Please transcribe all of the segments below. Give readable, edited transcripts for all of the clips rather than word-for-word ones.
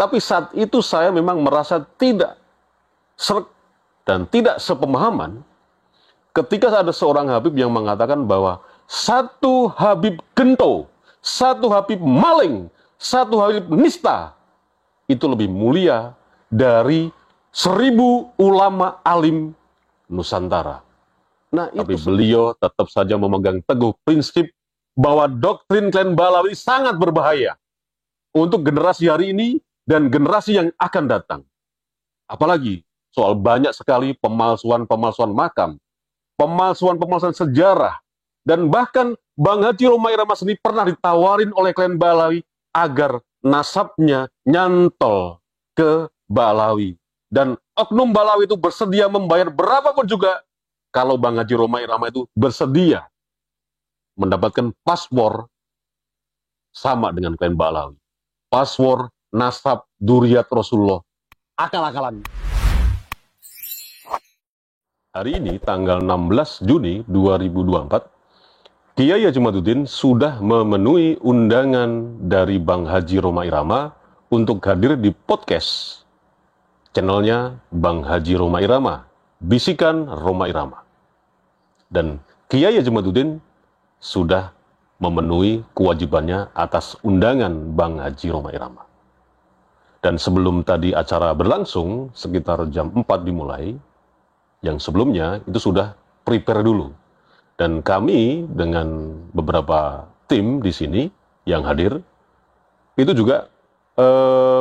Tapi saat itu saya memang merasa tidak serg dan tidak sepemahaman ketika ada seorang Habib yang mengatakan bahwa satu Habib gento, satu Habib maling, satu Habib nista itu lebih mulia dari 1000 ulama alim Nusantara. Nah, tapi beliau tetap saja memegang teguh prinsip bahwa doktrin klan Balawi sangat berbahaya untuk generasi hari ini dan generasi yang akan datang. Apalagi soal banyak sekali pemalsuan-pemalsuan makam, pemalsuan-pemalsuan sejarah, dan bahkan Bang Haji Roma Irama sendiri pernah ditawarin oleh klan Balawi agar nasabnya nyantol ke Balawi. Dan oknum Balawi itu bersedia membayar berapapun juga kalau Bang Haji Roma Irama itu bersedia mendapatkan paspor sama dengan klan Balawi. Paspor nasab Duriyat Rasulullah. Akal-akalan. Hari ini tanggal 16 Juni 2024, Kiai Haji Madudin sudah memenuhi undangan dari Bang Haji Roma Irama untuk hadir di podcast channelnya Bang Haji Roma Irama, Bisikan Roma Irama. Dan Kiai Haji Madudin sudah memenuhi kewajibannya atas undangan Bang Haji Roma Irama. Dan sebelum tadi acara berlangsung, sekitar jam 4 dimulai, yang sebelumnya itu sudah prepare dulu. Dan kami dengan beberapa tim di sini yang hadir, itu juga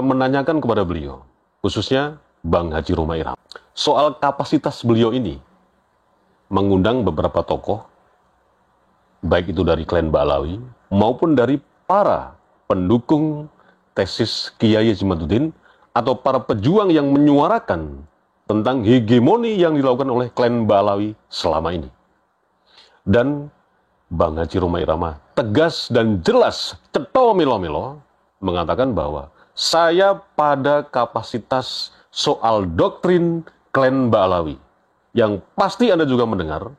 menanyakan kepada beliau, khususnya Bang Haji Roma Irama, soal kapasitas beliau ini mengundang beberapa tokoh, baik itu dari klan Balawi maupun dari para pendukung tesis Kiai Haji Madudin atau para pejuang yang menyuarakan tentang hegemoni yang dilakukan oleh klan Balawi selama ini. Dan Bang Haji Roma Irama tegas dan jelas, ceto melo-melo, mengatakan bahwa saya pada kapasitas soal doktrin klan Balawi, yang pasti Anda juga mendengar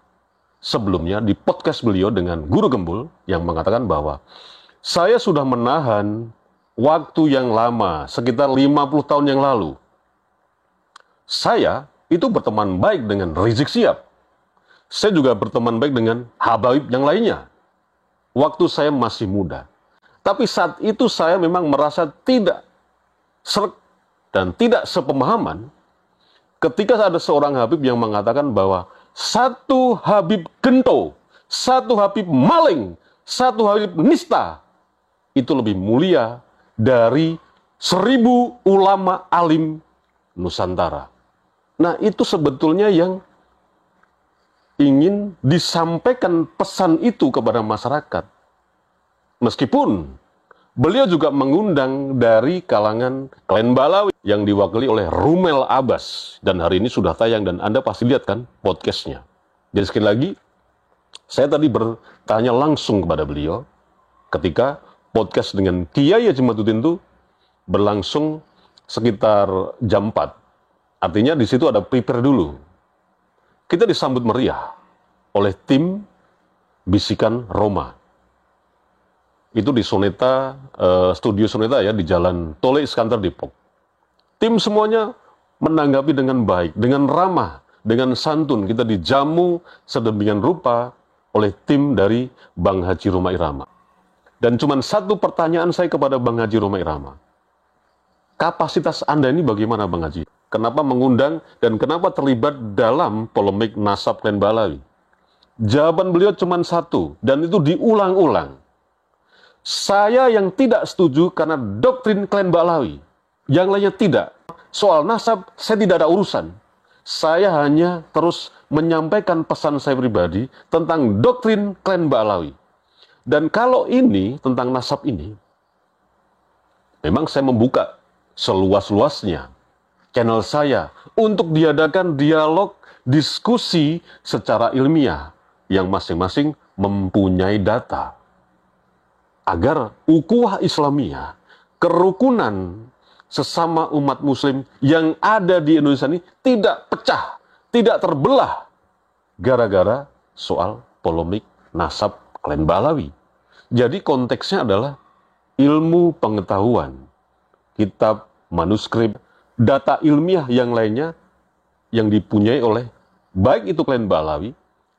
sebelumnya di podcast beliau dengan Guru Gembul, yang mengatakan bahwa saya sudah menahan waktu yang lama, sekitar 50 tahun yang lalu. Saya itu berteman baik dengan Rizik Syihab. Saya juga berteman baik dengan Habaib yang lainnya. Waktu saya masih muda. Tapi saat itu saya memang merasa tidak serg dan tidak sepemahaman ketika ada seorang Habib yang mengatakan bahwa satu Habib gento, satu Habib maling, satu Habib nista itu lebih mulia dari 1000 ulama alim Nusantara. Nah, itu sebetulnya yang ingin disampaikan pesan itu kepada masyarakat. Meskipun beliau juga mengundang dari kalangan klan Balawi yang diwakili oleh Rumel Abbas. Dan hari ini sudah tayang dan Anda pasti lihat kan podcastnya. Jadi sekali lagi, saya tadi bertanya langsung kepada beliau ketika podcast dengan Kiai Haji Madudin itu berlangsung sekitar jam 4. Artinya di situ ada prepare dulu. Kita disambut meriah oleh tim Bisikan Roma. Itu di Soneta, studio Soneta ya, di Jalan Tole Iskandar Depok. Tim semuanya menanggapi dengan baik, dengan ramah, dengan santun. Kita dijamu sedemikian rupa oleh tim dari Bang Haji Roma Irama. Dan cuma satu pertanyaan saya kepada Bang Haji Roma Irama. Kapasitas Anda ini bagaimana, Bang Haji? Kenapa mengundang dan kenapa terlibat dalam polemik nasab klan Balawi? Jawaban beliau cuma satu, dan itu diulang-ulang. Saya yang tidak setuju karena doktrin klan Balawi. Yang lainnya tidak. Soal nasab, saya tidak ada urusan. Saya hanya terus menyampaikan pesan saya pribadi tentang doktrin klan Balawi. Dan kalau ini, tentang nasab ini, memang saya membuka seluas-luasnya channel saya untuk diadakan dialog, diskusi secara ilmiah yang masing-masing mempunyai data. Agar ukhuwah Islamiyah, kerukunan sesama umat muslim yang ada di Indonesia ini tidak pecah, tidak terbelah gara-gara soal polemik nasab klan Balawi. Jadi konteksnya adalah ilmu pengetahuan. Kita manuskrip, data ilmiah yang lainnya yang dipunyai oleh baik itu klan Balawi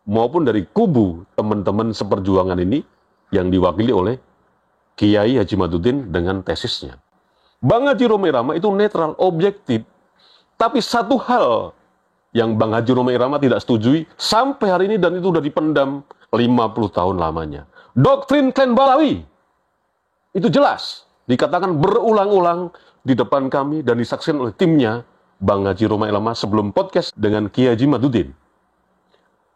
maupun dari kubu teman-teman seperjuangan ini yang diwakili oleh Kiai Haji Madudin dengan tesisnya. Bang Haji Roma Irama itu netral, objektif. Tapi satu hal yang Bang Haji Roma Irama tidak setujui sampai hari ini, dan itu sudah dipendam 50 tahun lamanya. Doktrin klan Balawi itu jelas dikatakan berulang-ulang di depan kami dan disaksikan oleh timnya Bang Haji Roma Irama sebelum podcast dengan Kiai Haji Madudin.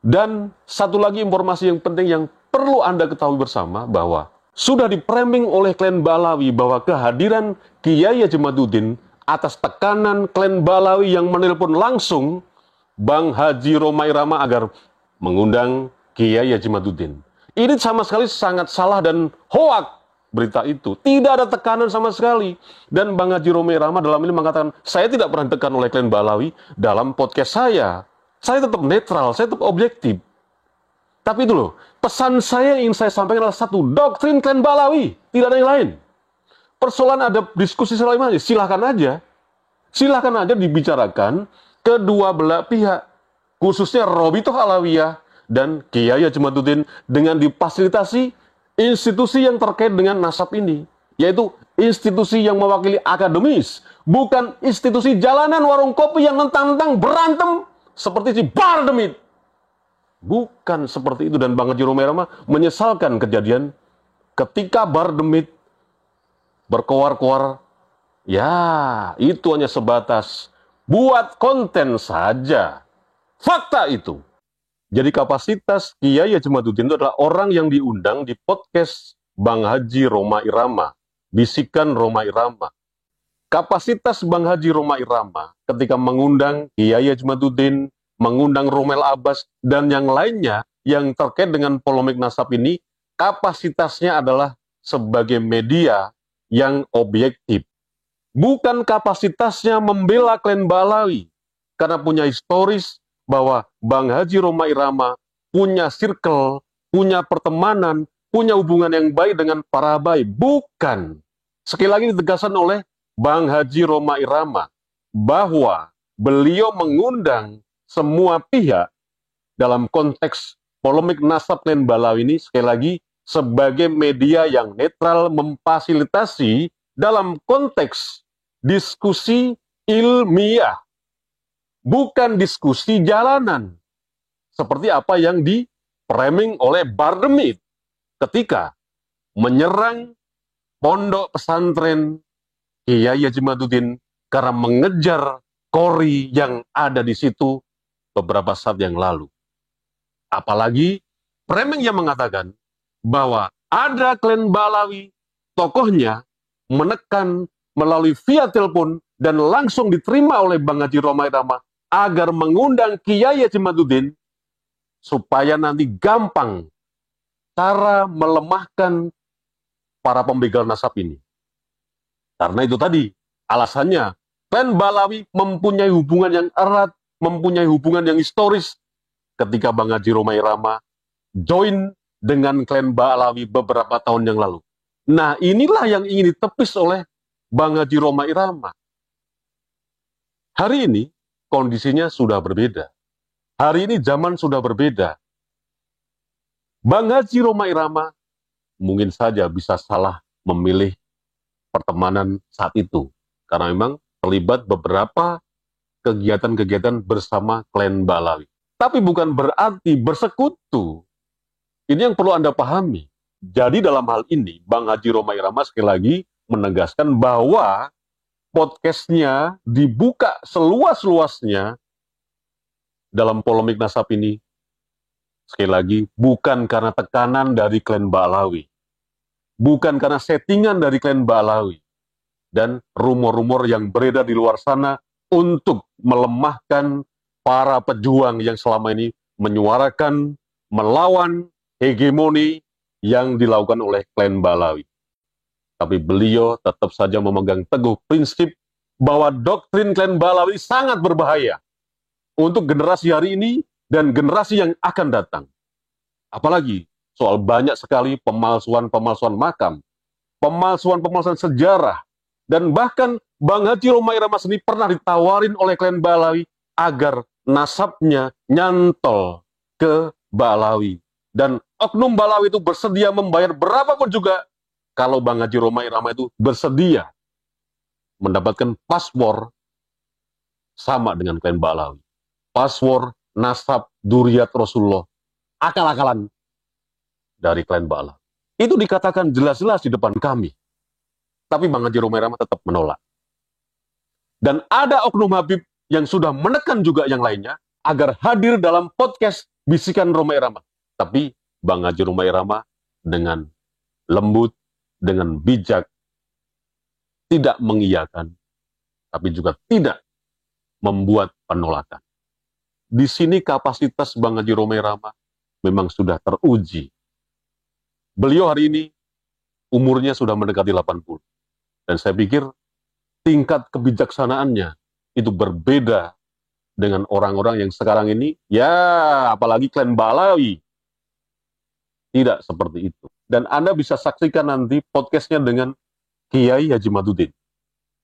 Dan satu lagi informasi yang penting yang perlu Anda ketahui bersama, bahwa sudah dipraming oleh klan Balawi bahwa kehadiran Kiai Haji Madudin atas tekanan klan Balawi yang menelpon langsung Bang Haji Roma Irama agar mengundang Kiai Haji Madudin. Ini sama sekali sangat salah dan hoak berita itu. Tidak ada tekanan sama sekali. Dan Bang Haji Roma Irama dalam ini mengatakan, saya tidak pernah ditekan oleh klan Balawi dalam podcast saya. Saya tetap netral, saya tetap objektif. Tapi itu loh, pesan saya yang ingin saya sampaikan adalah satu, doktrin klan Balawi, tidak ada yang lain. Persoalan ada diskusi selain silahkan aja. Silahkan aja dibicarakan kedua belah pihak, khususnya Robitoh Alawiyah dan Kiai Haji Madudin dengan difasilitasi institusi yang terkait dengan nasab ini, yaitu institusi yang mewakili akademis, bukan institusi jalanan warung kopi yang nentang-nentang berantem seperti si Bardemit. Bukan seperti itu. Dan Bang Haji Roma Irama menyesalkan kejadian ketika Bardemit berkoar-koar, ya itu hanya sebatas buat konten saja. Fakta itu. Jadi kapasitas Kiai Haji Madudin itu adalah orang yang diundang di podcast Bang Haji Roma Irama, Bisikan Roma Irama. Kapasitas Bang Haji Roma Irama ketika mengundang Kiai Haji Madudin, mengundang Romel Abbas, dan yang lainnya yang terkait dengan polemik nasab ini, kapasitasnya adalah sebagai media yang objektif. Bukan kapasitasnya membela klan Balawi, karena punya historis bahwa Bang Haji Roma Irama punya circle, punya pertemanan, punya hubungan yang baik dengan para baik. Bukan. Sekali lagi ditegaskan oleh Bang Haji Roma Irama bahwa beliau mengundang semua pihak dalam konteks polemik nasab klan Balawi ini, sekali lagi, sebagai media yang netral memfasilitasi dalam konteks diskusi ilmiah, bukan diskusi jalanan, seperti apa yang di-framing oleh Bardemit ketika menyerang pondok pesantren Kiai Haji Madudin karena mengejar kori yang ada di situ beberapa saat yang lalu. Apalagi framing yang mengatakan bahwa ada klan Balawi, tokohnya menekan melalui via telepon dan langsung diterima oleh Bang Haji Roma Irama agar mengundang Kiai Haji Madudin supaya nanti gampang cara melemahkan para pembegal nasab ini. Karena itu tadi alasannya, klan Balawi mempunyai hubungan yang erat, mempunyai hubungan yang historis ketika Bang Haji Roma Irama join dengan klan Balawi beberapa tahun yang lalu. Nah, inilah yang ingin ditepis oleh Bang Haji Roma Irama. Hari ini kondisinya sudah berbeda. Hari ini zaman sudah berbeda. Bang Haji Roma Irama mungkin saja bisa salah memilih pertemanan saat itu, karena memang terlibat beberapa kegiatan-kegiatan bersama klan Balawi. Tapi bukan berarti bersekutu. Ini yang perlu Anda pahami. Jadi dalam hal ini, Bang Haji Roma Irama sekali lagi menegaskan bahwa podcastnya dibuka seluas-luasnya dalam polemik nasab ini. Sekali lagi, bukan karena tekanan dari klan Balawi. Bukan karena settingan dari klan Balawi. Dan rumor-rumor yang beredar di luar sana untuk melemahkan para pejuang yang selama ini menyuarakan, melawan hegemoni yang dilakukan oleh klan Balawi. Tapi beliau tetap saja memegang teguh prinsip bahwa doktrin klan Balawi sangat berbahaya untuk generasi hari ini dan generasi yang akan datang. Apalagi soal banyak sekali pemalsuan-pemalsuan makam, pemalsuan-pemalsuan sejarah, Dan bahkan Bang Haji Roma Irama sendiri pernah ditawarin oleh klan Balawi agar nasabnya nyantol ke Balawi. Dan oknum Balawi itu bersedia membayar berapapun juga kalau Bang Haji Roma Irama itu bersedia mendapatkan paspor sama dengan klan Balawi. Paspor nasab Duriyat Rasulullah, akal-akalan dari klan Balawi. Itu dikatakan jelas-jelas di depan kami. Tapi Bang Haji Roma Irama tetap menolak. Dan ada oknum Habib yang sudah menekan juga yang lainnya agar hadir dalam podcast Bisikan Roma Irama. Tapi Bang Haji Roma Irama dengan lembut, dengan bijak, tidak mengiyakan, tapi juga tidak membuat penolakan. Di sini kapasitas Bang Haji Roma Irama memang sudah teruji. Beliau hari ini umurnya sudah mendekati 80. Dan saya pikir tingkat kebijaksanaannya itu berbeda dengan orang-orang yang sekarang ini, ya apalagi klan Balawi. Tidak seperti itu. Dan Anda bisa saksikan nanti podcastnya dengan Kiai Haji Madudin.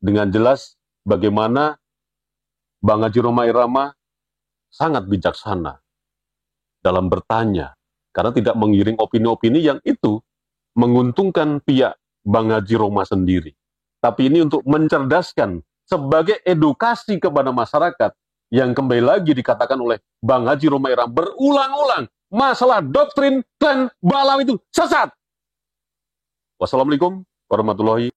Dengan jelas bagaimana Bang Haji Roma Irama sangat bijaksana dalam bertanya. Karena tidak mengiring opini-opini yang itu menguntungkan pihak Bang Haji Roma sendiri. Tapi ini untuk mencerdaskan sebagai edukasi kepada masyarakat yang kembali lagi dikatakan oleh Bang Haji Roma Irama berulang-ulang. Masalah doktrin klan Balawi itu sesat. Wassalamualaikum warahmatullahi